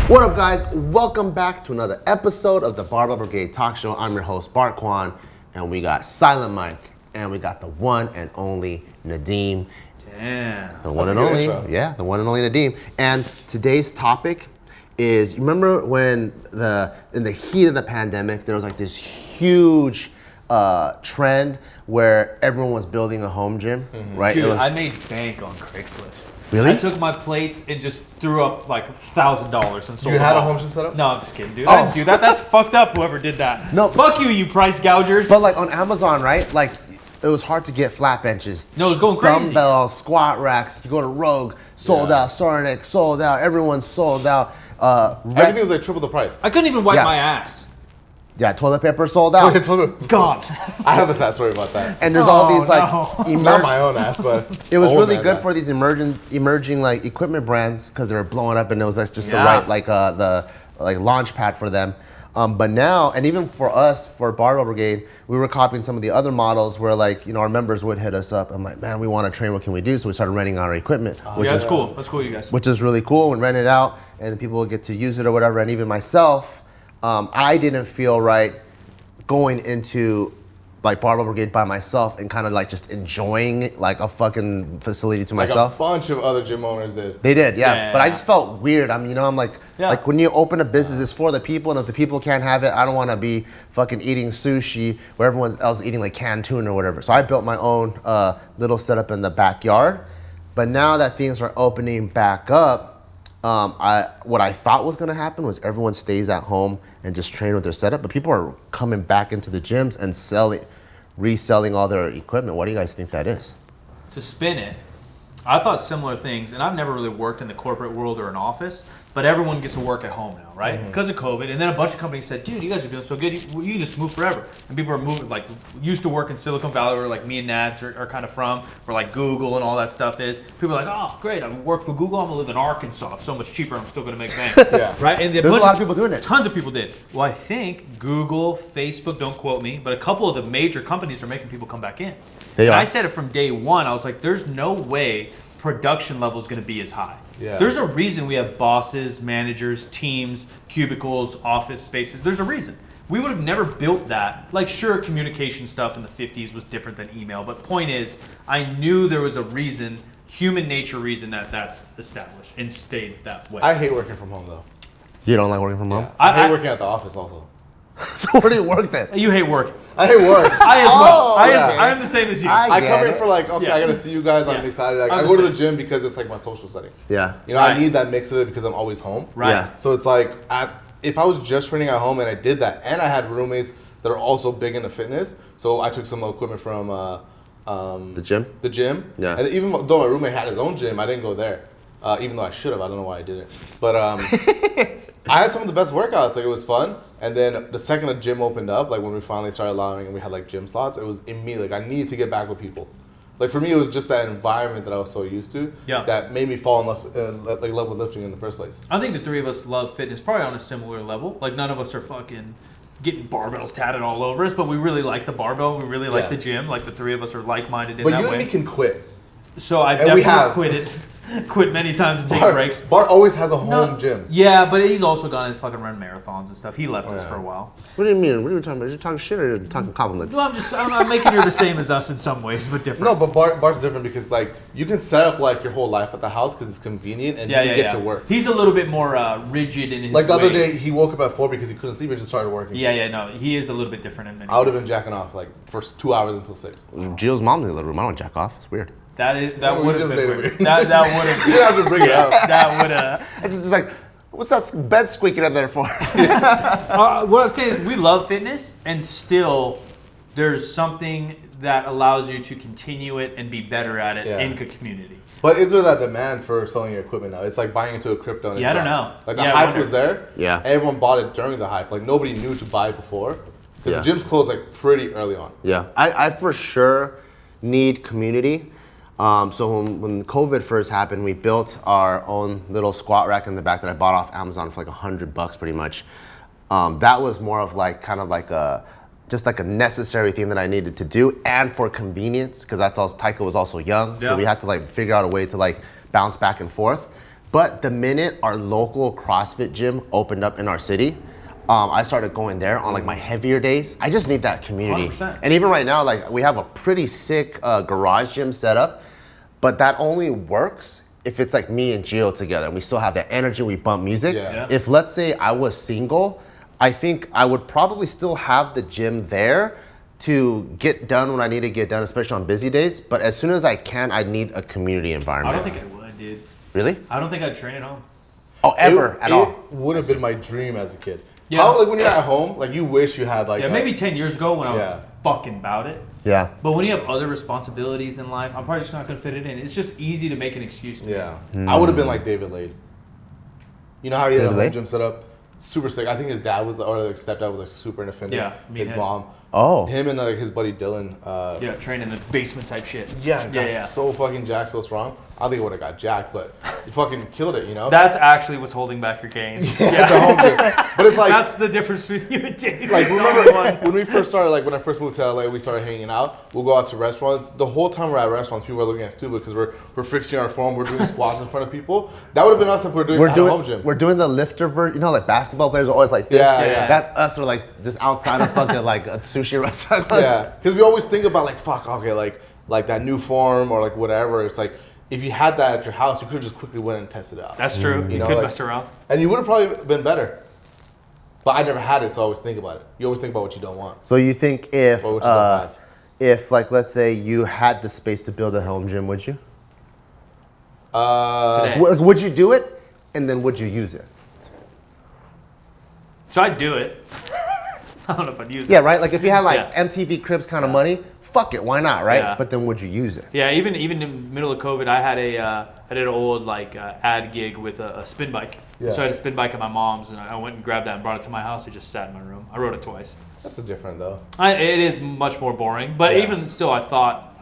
What up, guys? Welcome back to another episode of the Barbell Brigade Talk Show. I'm your host, Bart Kwan, and we got Silent Mike, and we got the one and only Nadeem. Damn. The one and only, yeah, the one and only Nadeem. And today's topic is, you remember when in the heat of the pandemic, there was like this huge trend where everyone was building a home gym, right? Dude, I made bank on Craigslist. Really? I took my plates and just threw up like $1,000 and sold You them had a all. home gym set up? No, I'm just kidding, dude. I didn't do that. That's fucked up, whoever did that. No. Fuck you, you price gougers. But like on Amazon, right? Like it was hard to get flat benches. No, it was going crazy. Dumbbells, squat racks. You go to Rogue, sold out. Sarnik, sold out. Everyone's sold out. Everything was like triple the price. I couldn't even wipe Yeah. my ass. Yeah, toilet paper sold out. God. I have a sad story about that. And there's all these like Not my own ass, but It was old really man good ass. for these emerging like equipment brands because they were blowing up and it was like, just the Yeah. right like the like launch pad for them. But now, and even for us, for Barbell Brigade, we were copying some of the other models where like, our members would hit us up. I'm like, man, we want to train. What can we do? So we started renting our equipment, Yeah, that's cool. That's cool, you guys. which is really cool. And rent it out, and people would get to use it or whatever. And even myself, I didn't feel right going into like Barbell Brigade by myself and kind of like just enjoying like a fucking facility to Like myself. a bunch of other gym owners did. They did, yeah. Yeah. But I just felt weird. I mean, I'm like, Yeah. like when you open a business, it's for the people, and if the people can't have it, I don't want to be fucking eating sushi where everyone else is eating like canned tuna or whatever. So I built my own little setup in the backyard. But now that things are opening back up, what I thought was gonna happen was everyone stays at home and just train with their setup. But people are coming back into the gyms and reselling all their equipment. What do you guys think that is? To spin it, I thought similar things, and I've never really worked in the corporate world or an office, but everyone gets to work at home now, right? Because of COVID, and then a bunch of companies said, dude, you guys are doing so good, you just move forever. And people are moving, like, used to work in Silicon Valley, where like me and Nads are kind of from, where like Google and all that stuff is. People are like, oh, great, I work for Google, I'm gonna live in Arkansas, it's so much cheaper, I'm still gonna make bank. Yeah. Right? And There's a lot of people doing it. Tons of people did. Well, I think Google, Facebook, don't quote me, but a couple of the major companies are making people come back in. They And are. I said it from day one. I was like, there's no way production level is going to be as high. Yeah. There's a reason we have bosses, managers, teams, cubicles, office spaces. There's a reason. We would have never built that. Like, sure, communication stuff in the 50s was different than email, but point is, I knew there was a reason, human nature reason, that's established and stayed that way. I hate working from home though. You don't like working from home? I hate working at the office also. So where do you work then? You hate work. I hate work. I as well. yeah. I am the same as you. I get come it. in for like, okay, Yeah. I gotta see you guys. I'm Yeah. excited. Like, I'm I the go to the same. gym because it's like my social setting. Yeah. You know, Right. I need that mix of it because I'm always home. Right. Yeah. So it's like, if I was just training at home and I did that, and I had roommates that are also big into fitness, so I took some equipment from The gym? the gym. Yeah. And even though my roommate had his own gym, I didn't go there. Even though I should have. I don't know why I didn't. But I had some of the best workouts. Like, it was fun. And then the second the gym opened up, like when we finally started allowing and we had like gym slots, it was immediately like I needed to get back with people. Like, for me, it was just that environment that I was so used to that made me fall in love with lifting in the first place. I think the three of us love fitness probably on a similar level. Like, none of us are fucking getting barbells tatted all over us, but we really like the barbell. We really like the gym. Like, the three of us are like-minded in But that you way. and me can quit. So I've And we definitely have. quit many times to take breaks. Bart always has a home gym. Yeah, but he's also gone and fucking run marathons and stuff. He left us for a while. What do you mean? What are you talking about? Are you talking shit or are you talking compliments? No, I'm making her the same as us in some ways, but different. No, but Bart's different because like you can set up like your whole life at the house because it's convenient and you get to work. He's a little bit more rigid in his Like the other day, ways. he woke up at 4 because he couldn't sleep and just started working. No, he is a little bit different in many I would have ways. been jacking off like for 2 hours until 6. Gio's mom's in the living room. I don't jack off. It's weird. That We would have just been made it weird. weird. That would have You didn't have to bring it up. that would have. It's just like, what's that bed squeaking in there for? What I'm saying is we love fitness, and still there's something that allows you to continue it and be better at it in the community. But is there that demand for selling your equipment now? It's like buying into a crypto. And Yeah, I don't drops. know. Like the Yeah, I hype wonder. was there. Yeah. Everyone bought it during the hype. Like nobody knew to buy it before. Because Yeah. the gyms closed like pretty early on. Yeah, I for sure need community. So when COVID first happened, we built our own little squat rack in the back that I bought off Amazon for like $100 pretty much. That was more of like kind of like just like a necessary thing that I needed to do, and for convenience, because that's also Taika was also young, so we had to like figure out a way to like bounce back and forth. But the minute our local CrossFit gym opened up in our city, I started going there on like my heavier days. I just need that community. 100%. And even right now, like we have a pretty sick garage gym set up, but that only works if it's like me and Gio together. We still have that energy, we bump music. Yeah. If let's say I was single, I think I would probably still have the gym there to get done when I need to get done, especially on busy days. But as soon as I can, I need a community I environment. don't think I would, dude. Really? I don't think I'd train at home. Oh, ever at all? It would have been my dream as a kid. Yeah. How, like when you're at home, like you wish you had like Yeah, maybe 10 years ago when I Yeah. was fucking about it. Yeah. But when you have other responsibilities in life, I'm probably just not going to fit it in. It's just easy to make an excuse. To Yeah. I would have been like David Lade. You know how he had a David home Lade? gym set up? Super sick. I think his dad was, or like stepdad was like super into fitness. Yeah, His meathead. mom. Oh. Him and like his buddy Dylan. Yeah, train in the basement type shit. Yeah, got yeah. so fucking jacked, so strong. I think I would have got jacked, but you fucking killed it, you know? That's actually what's holding back your gains. It's a home gym. But it's like, That's the difference between you and Dave. like remember when we first started, like when I first moved to LA, we started hanging out. We'll go out to restaurants. The whole time we're at restaurants, people are looking at us stupid because we're fixing our phone, we're doing squats in front of people. That would have been us if we're doing at a home gym. We're doing the lifter version. You know, like basketball players are always like this. Yeah. That us are like just outside of fucking like a sushi restaurant. Yeah, because we always think about like, fuck, okay, like that new form or like whatever. It's like if you had that at your house, you could have just quickly went and tested it out. That's true. You know, could like- mess around. And you would have probably been better. But I never had it, so I always think about it. You always think about what you don't want. So you think if Or what you don't have. if like let's say you had the space to build a home gym, would you? Today. Would you do it? And then would you use it? So I'd do it. I don't know if I'd use it. Yeah, right. Like if you had like Yeah. MTV Cribs kind of money, fuck it, why not, right? Yeah. But then would you use it? Yeah, even in the middle of COVID, I did an old like ad gig with a spin bike. Yeah. So I had a spin bike at my mom's, and I went and grabbed that and brought it to my house. It just sat in my room. I rode it twice. That's a different though. It is much more boring, but Yeah. even still, I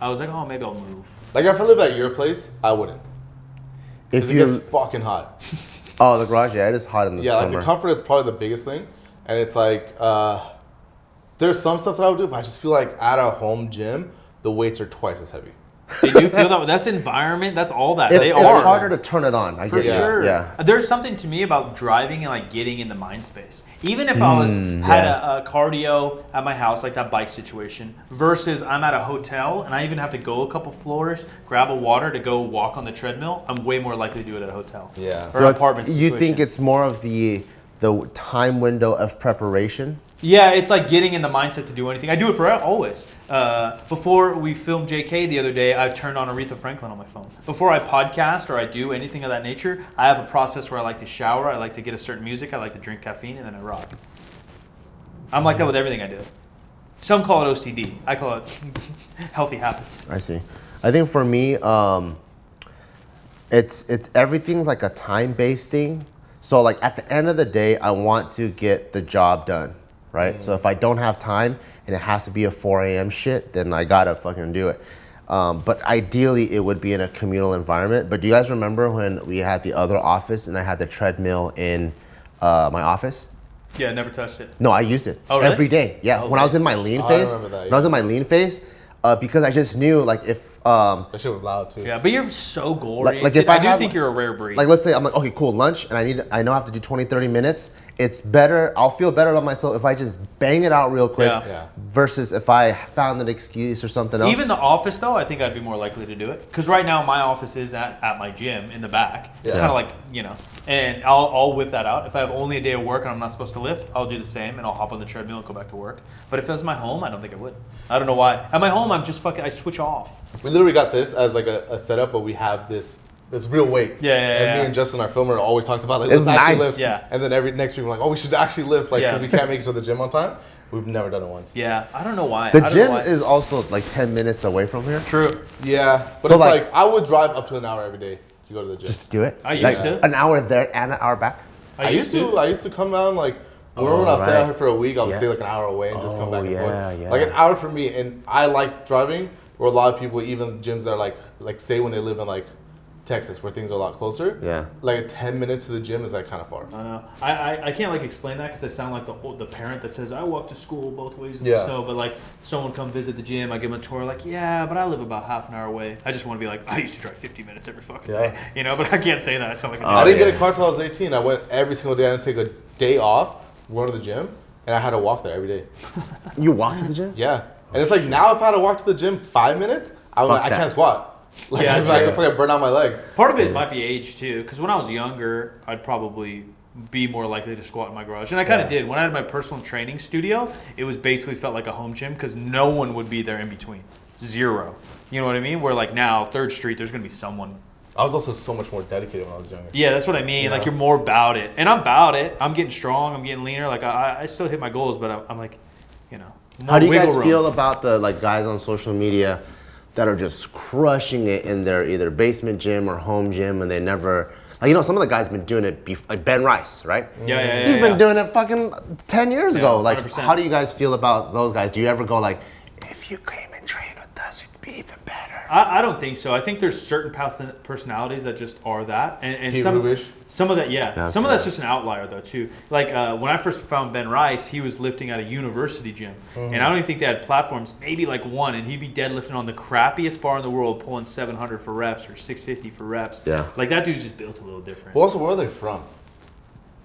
was like, oh, maybe I'll move. Like if I lived at your place, I wouldn't. If Because it you gets fucking hot. the garage, yeah, it is hot in the Yeah, like summer. the comfort is probably the biggest thing. And it's like, there's some stuff that I would do, but I just feel like at a home gym, the weights are twice as heavy. They do feel that way. That's environment. That's all that. it's, They it's are. harder to turn it on. I For get sure. Yeah. There's something to me about driving and like getting in the mind space. Even if I was had a cardio at my house, like that bike situation, versus I'm at a hotel and I even have to go a couple floors, grab a water to go walk on the treadmill, I'm way more likely to do it at a hotel. Yeah. Or So an it's- apartment you situation. think it's more of the time window of preparation? Yeah, it's like getting in the mindset to do anything. I do it for always. Before we filmed JK the other day, I turned on Aretha Franklin on my phone. Before I podcast or I do anything of that nature, I have a process where I like to shower, I like to get a certain music, I like to drink caffeine, and then I rock. I'm like that with everything I do. Some call it OCD. I call it healthy habits. I see. I think for me, it's everything's like a time-based thing. So like at the end of the day, I want to get the job done, right? So if I don't have time and it has to be a 4 a.m. shit, then I gotta fucking do it. But ideally, it would be in a communal environment. But do you guys remember when we had the other office and I had the treadmill in my office? Yeah, I never touched it. No, I used it Oh, really? every day. Yeah, when I was in my lean Oh, I phase. remember that, When I was in my lean phase, because I just knew like if That shit was loud too. Yeah, but you're so goal Like oriented. if I do have- think you're a rare breed. like let's say I'm like, okay, cool, lunch, and I know I have to do 20, 30 minutes. It's better, I'll feel better about myself if I just bang it out real quick Yeah. Yeah. versus if I found an excuse or something else. Even the office, though, I think I'd be more likely to do it. Because right now, my office is at my gym in the back. It's Yeah. kind of like, and I'll whip that out. If I have only a day of work and I'm not supposed to lift, I'll do the same and I'll hop on the treadmill and go back to work. But if it was my home, I don't think I would. I don't know why. At my home, I'm just I switch off. We literally got this as like a setup, but we have this real weight. Yeah, And yeah. me and Justin, our filmer, always talks about like, It's let's actually nice. lift. Yeah. And then every next week we're like, oh, we should actually lift, like, Yeah. because we can't make it to the gym on time. We've never done it once. Yeah, I don't know why. the I don't know gym why. is also like 10 minutes away from here. True. Yeah, but So, it's like- like I would drive up to an hour every day to go to the gym. Just to do it. I used Like, to. An hour there and an hour back. I used to. I used to come down like when I was staying right. out here for a week, I would Yeah. stay like an hour away and just come back and yeah, forth. yeah. Like an hour for me, and I like driving. Where a lot of people, even gyms that are like say when they live in like Texas, where things are a lot closer. Yeah. Like 10 minutes to the gym is like kind of far. I know. I can't like explain that because I sound like the parent that says I walk to school both ways in Yeah. the snow. But like someone come visit the gym, I give them a tour. Like, yeah, but I live about half an hour away. I just want to be like, I used to drive 50 minutes every fucking day. You know, but I can't say that. I sound like I didn't get a car till I was 18. I went every single day. I had to take a day off, going to the gym, and I had to walk there every day. You walk to the gym? Yeah. And it's like now if I had to walk to the gym 5 minutes, I was like, I can't squat. Like, Yeah, I feel like I burn out my legs. Part of it might be age too, because when I was younger, I'd probably be more likely to squat in my garage, and I kind of did. When I had my personal training studio, it was basically felt like a home gym because no one would be there in between, zero. You know what I mean? Where like now, 3rd Street, there's gonna be someone. I was also so much more dedicated when I was younger. Yeah, that's what I mean. Yeah. Like you're more about it, and I'm about it. I'm getting strong. I'm getting leaner. Like I still hit my goals, but I'm like, you know. How do you wiggle guys room. feel about the like guys on social media that are just crushing it in their either basement gym or home gym, and they never, like, you know, some of the guys been doing it, like Ben Rice, right? Yeah. He's been doing it fucking 10 years ago. Like, 100%. how do you guys feel about those guys? Do you ever go like, if you came and trained with us, it'd be even better? I don't think so. I think there's certain personalities that just are that, and Pete some of that, some of that's just an outlier though too. Like when I first found Ben Rice, he was lifting at a university gym, and I don't even think they had platforms. Maybe like one, and he'd be deadlifting on the crappiest bar in the world, pulling 700 for reps or 650 for reps. Yeah, like that dude's just built a little different. Well, also, where are they from?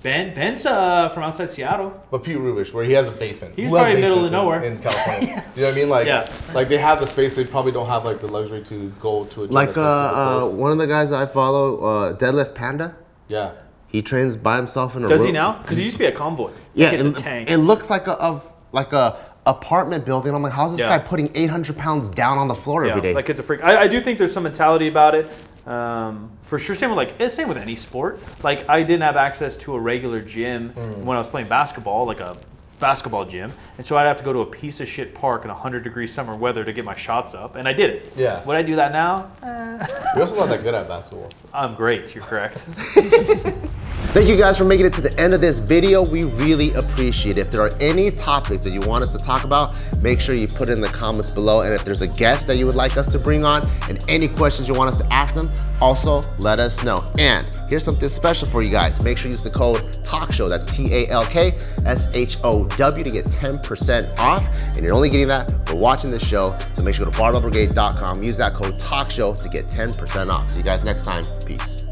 Ben's from outside Seattle. But Pete Rubish, where he has a basement. He's Who has probably middle of basements nowhere. in California. You know what I mean? Like, like they have the space. They probably don't have like the luxury to go to a gym. like that's super close. one of the guys that I follow, Deadlift Panda. Yeah. He trains by himself in a Does room. he now? Because he used to be a convoy. Yeah, Like it's a tank. it looks like a apartment building. I'm like, how's this guy putting 800 pounds down on the floor every day? Like it's a freak. I do think there's some mentality about it. For sure, same with any sport. Like I didn't have access to a regular gym when I was playing basketball, like a basketball gym, and so I'd have to go to a piece of shit park in 100-degree summer weather to get my shots up, and I did it. Yeah. Would I do that now? You're also not that good at basketball. I'm great. You're correct. Thank you guys for making it to the end of this video. We really appreciate it. If there are any topics that you want us to talk about, make sure you put it in the comments below. And if there's a guest that you would like us to bring on and any questions you want us to ask them, also let us know. And here's something special for you guys. Make sure you use the code TALKSHOW. That's TALKSHOW to get 10% off. And you're only getting that for watching this show. So make sure to go to barbellbrigade.com. Use that code TALKSHOW to get 10% off. See you guys next time. Peace.